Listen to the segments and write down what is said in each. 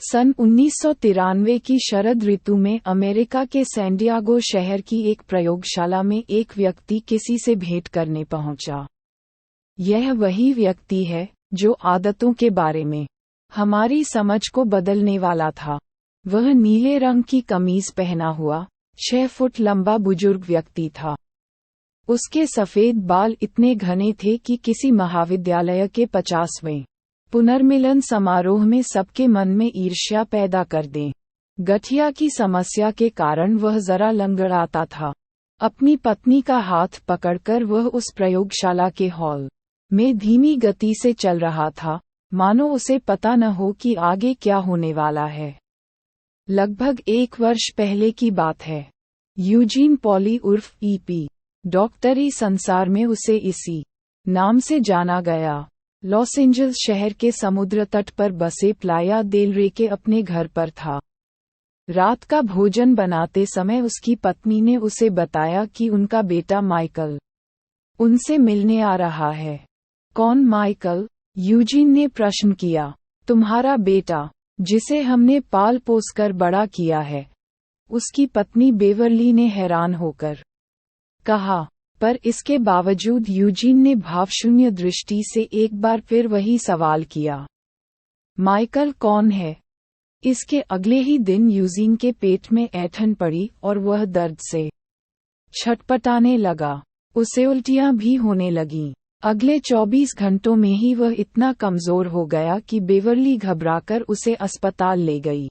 सन 1993 की शरद ऋतु में अमेरिका के सैन डिएगो शहर की एक प्रयोगशाला में एक व्यक्ति किसी से भेंट करने पहुंचा। यह वही व्यक्ति है जो आदतों के बारे में हमारी समझ को बदलने वाला था। वह नीले रंग की कमीज पहना हुआ 6 फुट लंबा बुजुर्ग व्यक्ति था। उसके सफेद बाल इतने घने थे कि किसी महाविद्यालय के 50वें पुनर्मिलन समारोह में सबके मन में ईर्ष्या पैदा कर दें। गठिया की समस्या के कारण वह जरा लंगड़ाता था। अपनी पत्नी का हाथ पकड़कर वह उस प्रयोगशाला के हॉल में धीमी गति से चल रहा था, मानो उसे पता न हो कि आगे क्या होने वाला है। लगभग 1 वर्ष पहले की बात है। यूजीन पॉली उर्फ ईपी डॉक्टरी संसार में उसे इसी नाम से जाना गया। लॉस एंजल्स शहर के समुद्र तट पर बसे प्लाया देल रे के अपने घर पर था। रात का भोजन बनाते समय उसकी पत्नी ने उसे बताया कि उनका बेटा माइकल उनसे मिलने आ रहा है। कौन माइकल? यूजीन ने प्रश्न किया। तुम्हारा बेटा, जिसे हमने पाल पोस कर बड़ा किया है, उसकी पत्नी बेवरली ने हैरान होकर कहा। पर इसके बावजूद यूजीन ने भावशून्य दृष्टि से एक बार फिर वही सवाल किया। माइकल कौन है? इसके अगले ही दिन यूजीन के पेट में ऐंठन पड़ी और वह दर्द से छटपटाने लगा। उसे उल्टियां भी होने लगीं। अगले 24 घंटों में ही वह इतना कमजोर हो गया कि बेवरली घबराकर उसे अस्पताल ले गई।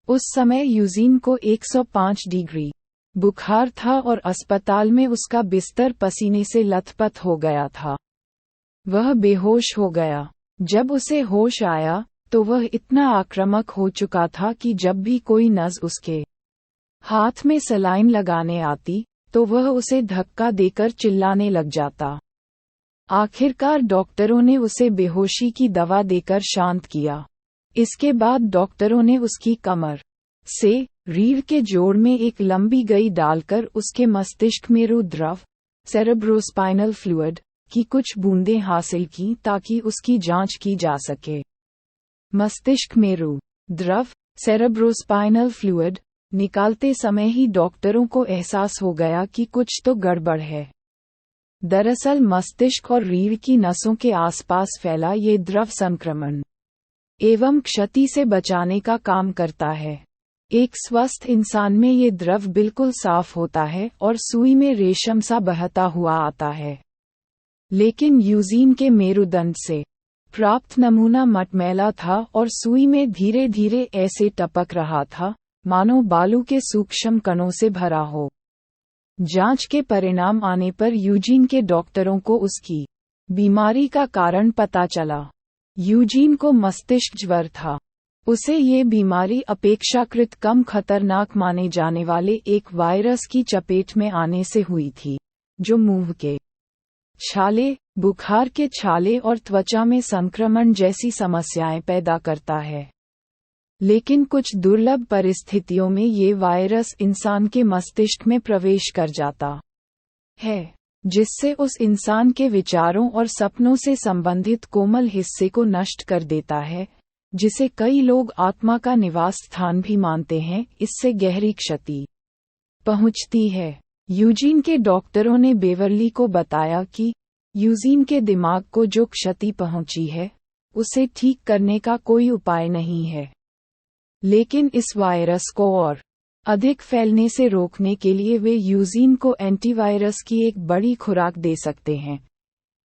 उस समय यूजीन को 105 डिग्री बुखार था और अस्पताल में उसका बिस्तर पसीने से लथपथ हो गया था। वह बेहोश हो गया। जब उसे होश आया तो वह इतना आक्रामक हो चुका था कि जब भी कोई नर्स उसके हाथ में सलाइन लगाने आती तो वह उसे धक्का देकर चिल्लाने लग जाता। आखिरकार डॉक्टरों ने उसे बेहोशी की दवा देकर शांत किया। इसके बाद डॉक्टरों ने उसकी कमर से रीढ़ के जोड़ में एक लंबी गई डालकर उसके मस्तिष्क में द्रव सेरेब्रोस्पाइनल फ्लूइड की कुछ बूंदें हासिल की ताकि उसकी जांच की जा सके। मस्तिष्क में द्रव सेरेब्रोस्पाइनल फ्लूइड निकालते समय ही डॉक्टरों को एहसास हो गया कि कुछ तो गड़बड़ है। दरअसल मस्तिष्क और रीढ़ की नसों के आसपास फैला ये द्रव संक्रमण एवं क्षति से बचाने का काम करता है। एक स्वस्थ इंसान में ये द्रव बिल्कुल साफ होता है और सुई में रेशम सा बहता हुआ आता है। लेकिन यूजीन के मेरुदंड से प्राप्त नमूना मटमैला था और सुई में धीरे धीरे ऐसे टपक रहा था मानो बालू के सूक्ष्म कणों से भरा हो। जांच के परिणाम आने पर यूजीन के डॉक्टरों को उसकी बीमारी का कारण पता चला। यूजीन को मस्तिष्क ज्वर था। उसे ये बीमारी अपेक्षाकृत कम खतरनाक माने जाने वाले एक वायरस की चपेट में आने से हुई थी, जो मुंह के छाले, बुखार के छाले और त्वचा में संक्रमण जैसी समस्याएं पैदा करता है। लेकिन कुछ दुर्लभ परिस्थितियों में ये वायरस इंसान के मस्तिष्क में प्रवेश कर जाता है, जिससे उस इंसान के विचारों और सपनों से संबंधित कोमल हिस्से को नष्ट कर देता है, जिसे कई लोग आत्मा का निवास स्थान भी मानते हैं। इससे गहरी क्षति पहुंचती है। यूजीन के डॉक्टरों ने बेवरली को बताया कि यूजीन के दिमाग को जो क्षति पहुंची है, उसे ठीक करने का कोई उपाय नहीं है। लेकिन इस वायरस को और अधिक फैलने से रोकने के लिए वे यूजीन को एंटीवायरस की एक बड़ी खुराक दे सकते हैं।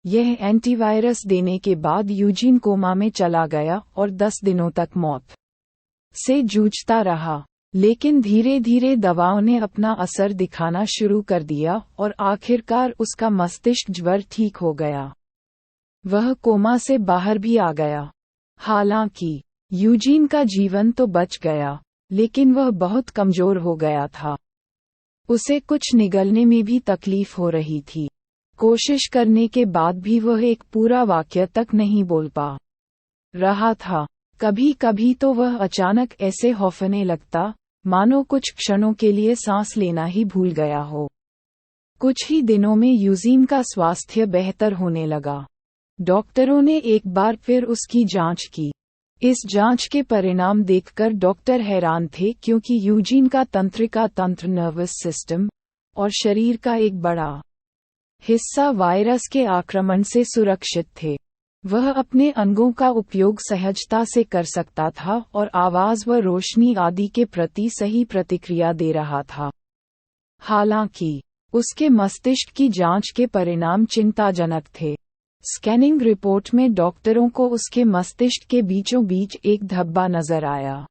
यह एंटीवायरस देने के बाद यूजीन कोमा में चला गया और 10 दिनों तक मौत से जूझता रहा। लेकिन धीरे धीरे दवाओं ने अपना असर दिखाना शुरू कर दिया और आखिरकार उसका मस्तिष्क ज्वर ठीक हो गया। वह कोमा से बाहर भी आ गया। हालांकि यूजीन का जीवन तो बच गया, लेकिन वह बहुत कमजोर हो गया था। उसे कुछ निगलने में भी तकलीफ हो रही थी। कोशिश करने के बाद भी वह एक पूरा वाक्य तक नहीं बोल पा रहा था। कभी कभी तो वह अचानक ऐसे हौफने लगता मानो कुछ क्षणों के लिए सांस लेना ही भूल गया हो। कुछ ही दिनों में यूजीन का स्वास्थ्य बेहतर होने लगा। डॉक्टरों ने एक बार फिर उसकी जांच की। इस जांच के परिणाम देखकर डॉक्टर हैरान थे, क्योंकि यूजीन का तंत्रिका तंत्र, नर्वस सिस्टम और शरीर का एक बड़ा हिस्सा वायरस के आक्रमण से सुरक्षित थे। वह अपने अंगों का उपयोग सहजता से कर सकता था और आवाज व रोशनी आदि के प्रति सही प्रतिक्रिया दे रहा था। हालांकि उसके मस्तिष्क की जांच के परिणाम चिंताजनक थे। स्कैनिंग रिपोर्ट में डॉक्टरों को उसके मस्तिष्क के बीचों बीच एक धब्बा नजर आया।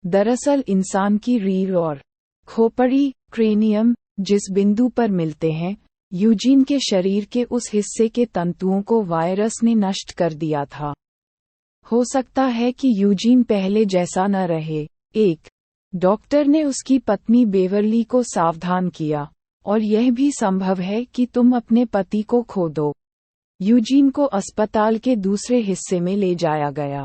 दरअसल इंसान की रीढ़ और खोपड़ी, क्रेनियम, जिस बिंदु पर मिलते हैं, यूजीन के शरीर के उस हिस्से के तंतुओं को वायरस ने नष्ट कर दिया था। हो सकता है कि यूजीन पहले जैसा न रहे। एक डॉक्टर ने उसकी पत्नी बेवरली को सावधान किया, और यह भी संभव है कि तुम अपने पति को खो दो। यूजीन को अस्पताल के दूसरे हिस्से में ले जाया गया।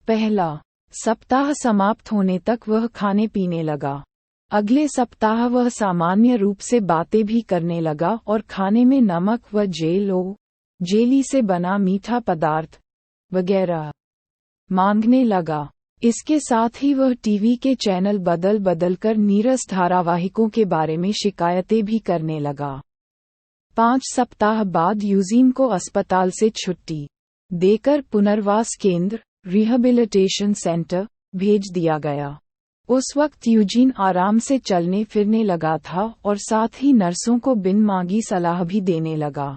पहला सप्ताह समाप्त होने तक वह खाने पीने लगा। अगले सप्ताह वह सामान्य रूप से बातें भी करने लगा और खाने में नमक व जेली से बना मीठा पदार्थ वगैरह मांगने लगा। इसके साथ ही वह टीवी के चैनल बदल बदल कर नीरस धारावाहिकों के बारे में शिकायतें भी करने लगा। 5 सप्ताह बाद यूजीन को अस्पताल से छुट्टी देकर पुनर्वास केंद्र, रिहैबिलिटेशन सेंटर, भेज दिया गया। उस वक्त यूजीन आराम से चलने फिरने लगा था और साथ ही नर्सों को बिन मांगी सलाह भी देने लगा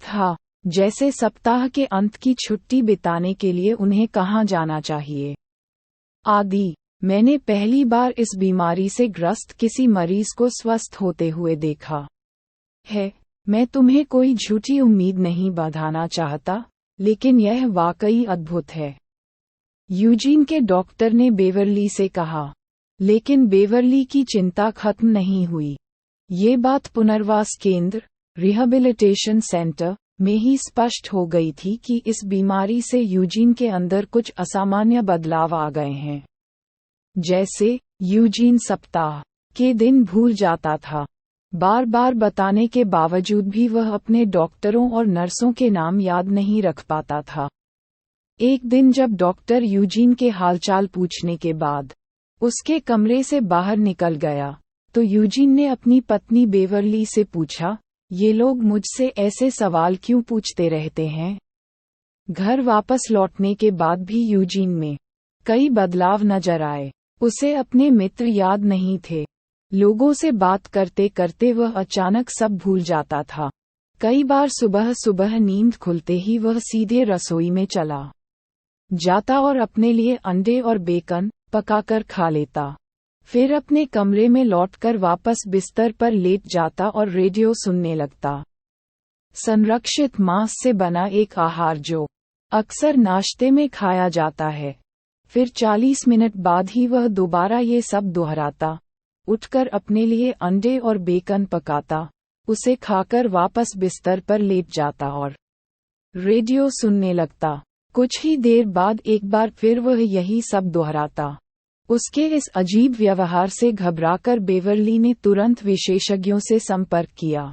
था, जैसे सप्ताह के अंत की छुट्टी बिताने के लिए उन्हें कहाँ जाना चाहिए आदि। मैंने पहली बार इस बीमारी से ग्रस्त किसी मरीज को स्वस्थ होते हुए देखा है। मैं तुम्हें कोई झूठी उम्मीद नहीं बंधाना चाहता, लेकिन यह वाकई अद्भुत है, यूजीन के डॉक्टर ने बेवरली से कहा। लेकिन बेवरली की चिंता खत्म नहीं हुई। ये बात पुनर्वास केंद्र, रिहैबिलिटेशन सेंटर में ही स्पष्ट हो गई थी कि इस बीमारी से यूजीन के अंदर कुछ असामान्य बदलाव आ गए हैं। जैसे यूजीन सप्ताह के दिन भूल जाता था। बार बार बताने के बावजूद भी वह अपने डॉक्टरों और नर्सों के नाम याद नहीं रख पाता था। एक दिन जब डॉक्टर यूजीन के हालचाल पूछने के बाद उसके कमरे से बाहर निकल गया, तो यूजीन ने अपनी पत्नी बेवरली से पूछा, ये लोग मुझसे ऐसे सवाल क्यों पूछते रहते हैं? घर वापस लौटने के बाद भी यूजीन में कई बदलाव नजर आए। उसे अपने मित्र याद नहीं थे। लोगों से बात करते करते वह अचानक सब भूल जाता था। कई बार सुबह सुबह नींद खुलते ही वह सीधे रसोई में चला जाता और अपने लिए अंडे और बेकन पकाकर खा लेता। फिर अपने कमरे में लौटकर वापस बिस्तर पर लेट जाता और रेडियो सुनने लगता। संरक्षित मांस से बना एक आहार जो अक्सर नाश्ते में खाया जाता है। फिर 40 मिनट बाद ही वह दोबारा ये सब दोहराता, उठकर अपने लिए अंडे और बेकन पकाता, उसे खाकर वापस बिस्तर पर लेट जाता और रेडियो सुनने लगता। कुछ ही देर बाद एक बार फिर वह यही सब दोहराता। उसके इस अजीब व्यवहार से घबराकर बेवरली ने तुरंत विशेषज्ञों से संपर्क किया।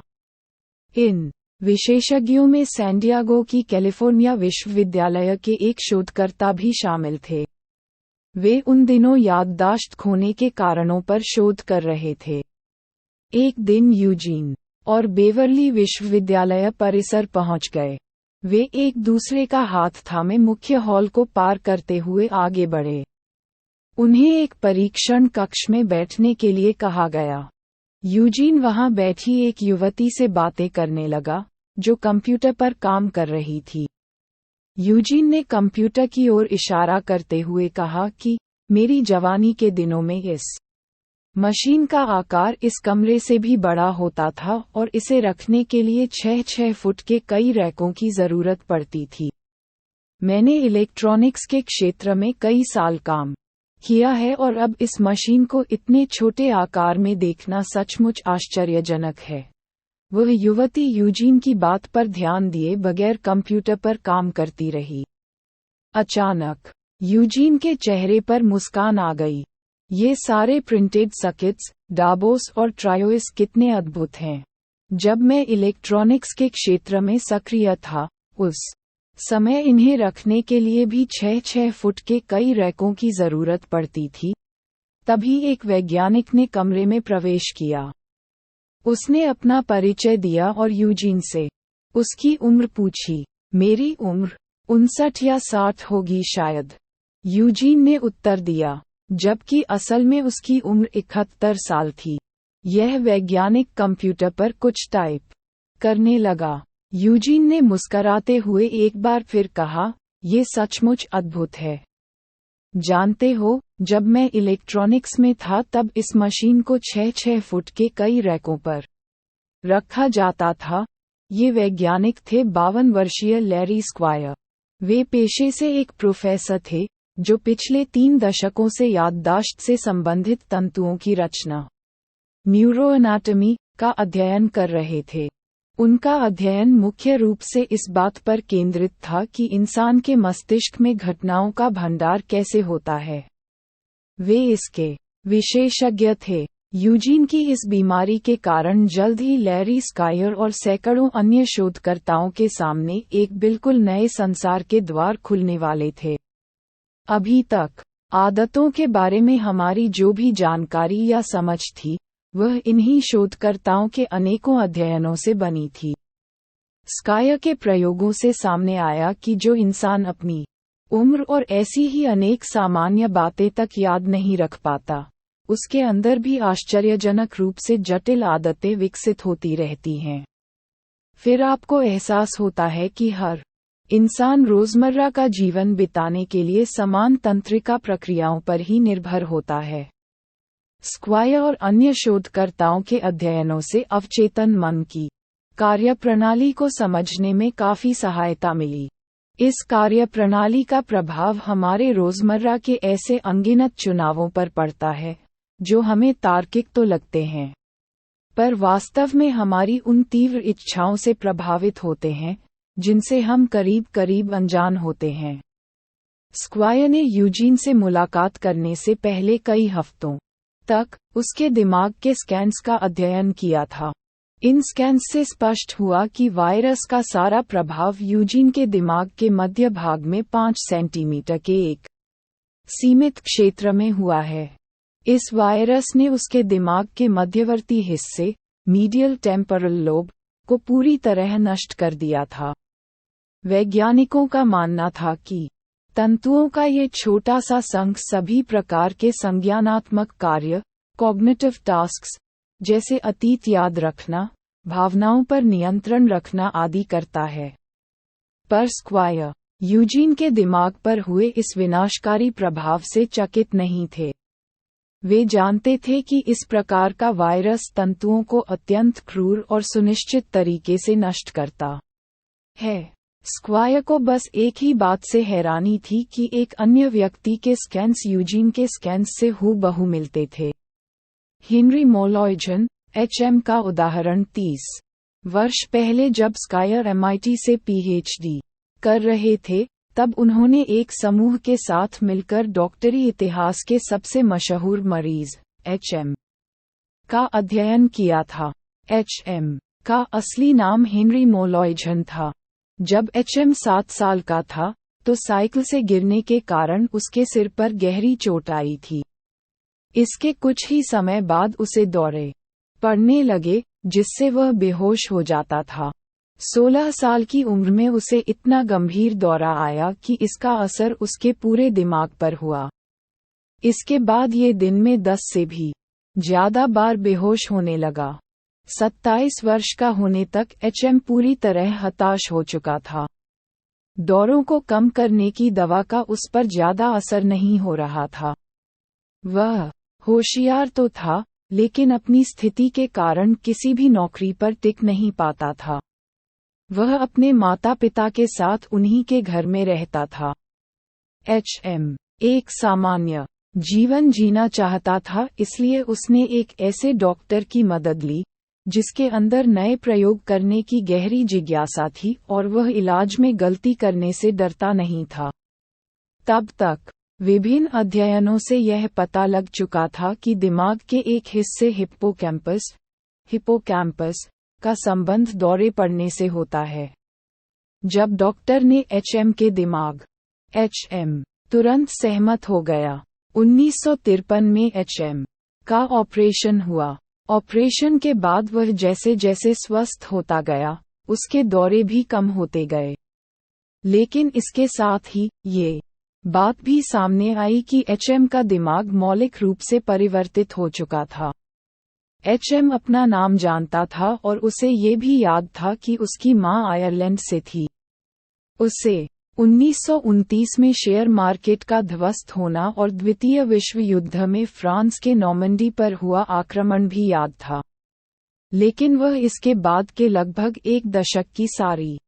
इन विशेषज्ञों में सैन डिएगो की कैलिफोर्निया विश्वविद्यालय के एक शोधकर्ता भी शामिल थे। वे उन दिनों याददाश्त खोने के कारणों पर शोध कर रहे थे। एक दिन यूजीन और बेवरली विश्वविद्यालय परिसर पहुंच गए। वे एक दूसरे का हाथ थामे मुख्य हॉल को पार करते हुए आगे बढ़े। उन्हें एक परीक्षण कक्ष में बैठने के लिए कहा गया। यूजीन वहां बैठी एक युवती से बातें करने लगा, जो कंप्यूटर पर काम कर रही थी। यूजीन ने कंप्यूटर की ओर इशारा करते हुए कहा कि मेरी जवानी के दिनों में इस मशीन का आकार इस कमरे से भी बड़ा होता था और इसे रखने के लिए 6-6 फुट के कई रैकों की जरूरत पड़ती थी। मैंने इलेक्ट्रॉनिक्स के क्षेत्र में कई साल काम किया है और अब इस मशीन को इतने छोटे आकार में देखना सचमुच आश्चर्यजनक है। वह युवती यूजीन की बात पर ध्यान दिए बगैर कंप्यूटर पर काम करती रही। अचानक यूजीन के चेहरे पर मुस्कान आ गई। ये सारे प्रिंटेड सर्किट्स, डाबोस और ट्रायोस कितने अद्भुत हैं। जब मैं इलेक्ट्रॉनिक्स के क्षेत्र में सक्रिय था, उस समय इन्हें रखने के लिए भी 6-6 फुट के कई रैकों की जरूरत पड़ती थी। तभी एक वैज्ञानिक ने कमरे में प्रवेश किया। उसने अपना परिचय दिया और यूजीन से उसकी उम्र पूछी। मेरी उम्र 59 या 60 होगी शायद, यूजीन ने उत्तर दिया, जबकि असल में उसकी उम्र 71 साल थी। यह वैज्ञानिक कंप्यूटर पर कुछ टाइप करने लगा। यूजीन ने मुस्कराते हुए एक बार फिर कहा, ये सचमुच अद्भुत है। जानते हो, जब मैं इलेक्ट्रॉनिक्स में था तब इस मशीन को 6-6 फुट के कई रैकों पर रखा जाता था। ये वैज्ञानिक थे 52 वर्षीय लैरी स्क्वायर। वे पेशे से एक प्रोफेसर थे, जो पिछले 3 दशकों से याददाश्त से संबंधित तंतुओं की रचना, न्यूरोएनाटॉमी, का अध्ययन कर रहे थे। उनका अध्ययन मुख्य रूप से इस बात पर केंद्रित था कि इंसान के मस्तिष्क में घटनाओं का भंडार कैसे होता है। वे इसके विशेषज्ञ थे। यूजीन की इस बीमारी के कारण जल्द ही लैरी स्कायर और सैकड़ों अन्य शोधकर्ताओं के सामने एक बिल्कुल नए संसार के द्वार खुलने वाले थे। अभी तक आदतों के बारे में हमारी जो भी जानकारी या समझ थी, वह इन्हीं शोधकर्ताओं के अनेकों अध्ययनों से बनी थी। स्कायर के प्रयोगों से सामने आया कि जो इंसान अपनी उम्र और ऐसी ही अनेक सामान्य बातें तक याद नहीं रख पाता, उसके अंदर भी आश्चर्यजनक रूप से जटिल आदतें विकसित होती रहती हैं। फिर आपको एहसास होता है कि हर इंसान रोजमर्रा का जीवन बिताने के लिए समान तंत्रिका प्रक्रियाओं पर ही निर्भर होता है। स्क्वायर और अन्य शोधकर्ताओं के अध्ययनों से अवचेतन मन की कार्यप्रणाली को समझने में काफी सहायता मिली। इस कार्यप्रणाली का प्रभाव हमारे रोजमर्रा के ऐसे अनगिनत चुनावों पर पड़ता है, जो हमें तार्किक तो लगते हैं, पर वास्तव में हमारी उन तीव्र इच्छाओं से प्रभावित होते हैं, जिनसे हम करीब करीब अनजान होते हैं। स्क्वायर ने यूजीन से मुलाकात करने से पहले कई हफ्तों तक उसके दिमाग के स्कैन्स का अध्ययन किया था। इन स्कैन्स से स्पष्ट हुआ कि वायरस का सारा प्रभाव यूजीन के दिमाग के मध्य भाग में 5 सेंटीमीटर के एक सीमित क्षेत्र में हुआ है। इस वायरस ने उसके दिमाग के मध्यवर्ती हिस्से, मीडियल टेम्पोरल लोब, को पूरी तरह नष्ट कर दिया था। वैज्ञानिकों का मानना था कि तंतुओं का ये छोटा सा संघ सभी प्रकार के संज्ञानात्मक कार्य, कॉग्निटिव टास्क्स, जैसे अतीत याद रखना, भावनाओं पर नियंत्रण रखना आदि करता है। पर स्क्वायर यूजीन के दिमाग पर हुए इस विनाशकारी प्रभाव से चकित नहीं थे। वे जानते थे कि इस प्रकार का वायरस तंतुओं को अत्यंत क्रूर और सुनिश्चित तरीके से नष्ट करता है। स्क्वायर को बस एक ही बात से हैरानी थी कि एक अन्य व्यक्ति के स्कैन्स यूजीन के स्कैन्स से हूबहू मिलते थे। हेनरी मोलॉयजन, एचएम का उदाहरण 30 वर्ष पहले जब स्कायर एमआईटी से पीएचडी कर रहे थे, तब उन्होंने एक समूह के साथ मिलकर डॉक्टरी इतिहास के सबसे मशहूर मरीज, एचएम, का अध्ययन किया था। एचएम का असली नाम हेनरी मोलॉयजन था। जब एचएम 7 साल का था, तो साइकिल से गिरने के कारण उसके सिर पर गहरी चोट आई थी। इसके कुछ ही समय बाद उसे दौरे पड़ने लगे, जिससे वह बेहोश हो जाता था। 16 साल की उम्र में उसे इतना गंभीर दौरा आया कि इसका असर उसके पूरे दिमाग पर हुआ। इसके बाद ये दिन में 10 से भी ज्यादा बार बेहोश होने लगा। 27 वर्ष का होने तक एचएम पूरी तरह हताश हो चुका था। दौरों को कम करने की दवा का उस पर ज्यादा असर नहीं हो रहा था। वह होशियार तो था, लेकिन अपनी स्थिति के कारण किसी भी नौकरी पर टिक नहीं पाता था। वह अपने माता पिता के साथ उन्हीं के घर में रहता था। एचएम एक सामान्य जीवन जीना चाहता था, इसलिए उसने एक ऐसे डॉक्टर की मदद ली, जिसके अंदर नए प्रयोग करने की गहरी जिज्ञासा थी और वह इलाज में गलती करने से डरता नहीं था। तब तक विभिन्न अध्ययनों से यह पता लग चुका था कि दिमाग के एक हिस्से हिप्पोकैम्पस का संबंध दौरे पड़ने से होता है। जब डॉक्टर ने एचएम के दिमाग एचएम तुरंत सहमत हो गया। 1953 में एचएम का ऑपरेशन हुआ। ऑपरेशन के बाद वह जैसे जैसे स्वस्थ होता गया, उसके दौरे भी कम होते गए। लेकिन इसके साथ ही ये बात भी सामने आई कि एचएम का दिमाग मौलिक रूप से परिवर्तित हो चुका था। एचएम अपना नाम जानता था और उसे ये भी याद था कि उसकी मां आयरलैंड से थी। उसे 1929 में शेयर मार्केट का ध्वस्त होना और द्वितीय विश्व युद्ध में फ्रांस के नॉर्मंडी पर हुआ आक्रमण भी याद था। लेकिन वह इसके बाद के लगभग एक दशक की सारी